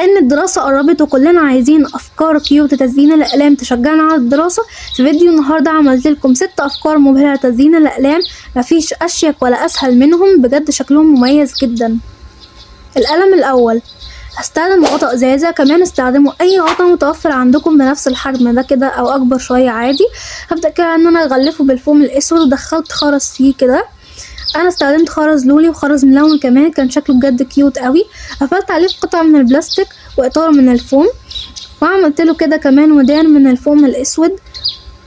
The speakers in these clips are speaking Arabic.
بما ان الدراسة قربت وكلنا عايزين افكار كيوت تزيين الاقلام تشجعنا على الدراسة، في فيديو النهاردة عملت لكم 6 افكار مبهرة تزيين الاقلام، مفيش اشيك ولا اسهل منهم، بجد شكلهم مميز جدا. القلم الاول، هستخدم غطاء ازازة، كمان استخدموا اي غطاء متوفر عندكم بنفس الحجم ده كده او اكبر شوية عادي. هبدأ كده ان انا اغلفه بالفوم الاسود ودخلت خرز فيه كده. انا استخدمت خرز لولي وخرز ملون كمان، كان شكله بجد كيوت قوي. قفلت عليه قطعة من البلاستيك واطار من الفوم، وعملت له كده كمان ودان من الفوم الاسود،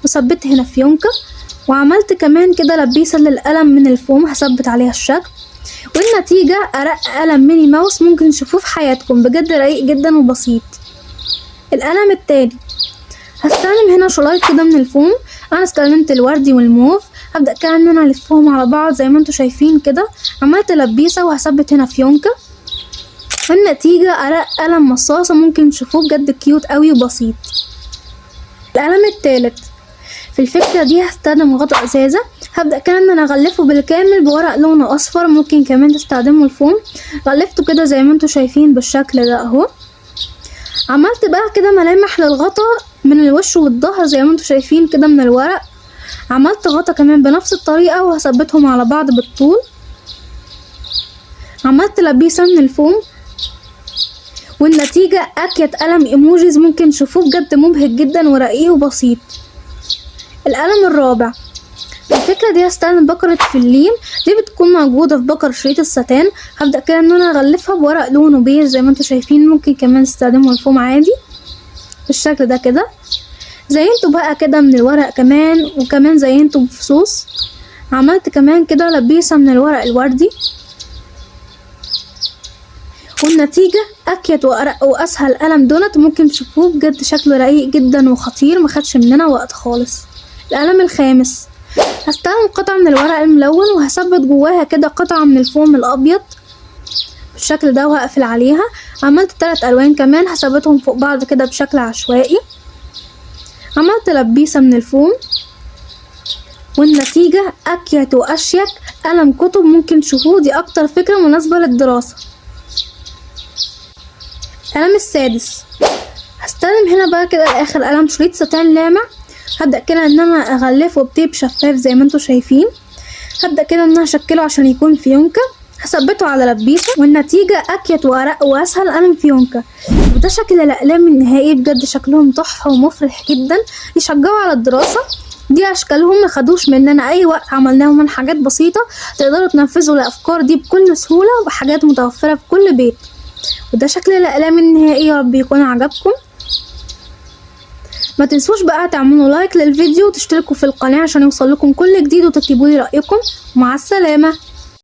وثبت هنا فيونكة، وعملت كمان كده لبيسة للقلم من الفوم هثبت عليها الشكل. والنتيجة أرق قلم ميني ماوس ممكن تشوفوه في حياتكم، بجد رقيق جدا وبسيط. القلم التاني، هستخدم هنا شرايط كده من الفوم، انا استخدمت الوردي والموف. هبدأ كده ان انا الفهم على بعض زي ما انتوا شايفين كده، عملت لبيسة وهثبت هنا فيونكة. والنتيجة أرق قلم مصاصة ممكن تشوفوه بجد كيوت قوي وبسيط. القلم التالت، في الفكرة دي هستخدم غطاء ازازة، هبدأ كده ان انا اغلفه بالكامل بورق لونه اصفر، ممكن كمان تستخدموا الفوم. غلفته كده زي ما انتوا شايفين بالشكل ده اهو. عملت بقى كده ملامح للغطاء من الوش والظهر زي ما انتوا شايفين كده من الورق. عملت غطا كمان بنفس الطريقة وهثبتهم على بعض بالطول. عملت لبيسة من الفوم، والنتيجة أكيت قلم ايموجيز ممكن تشوفوه بجد مبهج جدا ورقيق وبسيط. القلم الرابع، الفكرة دي هستخدم بكرة فلين، دي بتكون موجودة في بكر شريط الستان. هبدأ كده ان انا اغلفها بورق لونه بيج زي ما انتوا شايفين، ممكن كمان تستخدموا الفوم عادي بالشكل ده كده. زينته بقى كده من الورق كمان، وكمان زينته بفصوص. عملت كمان كده لبيسة من الورق الوردي، والنتيجة أكيت وأرق وأسهل قلم دونت ممكن تشوفوه بجد شكله رقيق جدا وخطير، مخدش مننا وقت خالص. القلم الخامس، هستخدم قطعة من الورق الملون وهثبت جواها كده قطعة من الفوم الأبيض بالشكل ده وهقفل عليها. عملت 3 ألوان كمان هثبتهم فوق بعض كده بشكل عشوائي. عملت لبيسة من الفوم، والنتيجة أكيت وأشيك قلم كتب ممكن تشوفوه، دي أكتر فكرة مناسبة للدراسة. القلم السادس، هستخدم هنا بقى كده لآخر قلم شريط ستان لامع. هبدأ كده ان انا اغلفه بتيب شفاف زي ما انتوا شايفين. هبدأ كده ان انا اشكله عشان يكون فيونكة، هثبته على لبيسة، والنتيجة اكيت وارق واسهل قلم فيونكة. وده شكل الاقلام النهائي، بجد شكلهم تحفة ومفرح جدا، يشجعوا على الدراسة. دي اشكالهم ما خدوش مننا اي وقت، عملناهم من حاجات بسيطة تقدروا تنفذوا الافكار دي بكل سهولة وبحاجات متوفرة في كل بيت. وده شكل الاقلام النهائي، يا رب يكون عجبكم. ما تنسوش بقى تعملوا لايك للفيديو وتشتركوا في القناة عشان يوصل لكم كل جديد، وتكتبوا لي رأيكم. مع السلامة.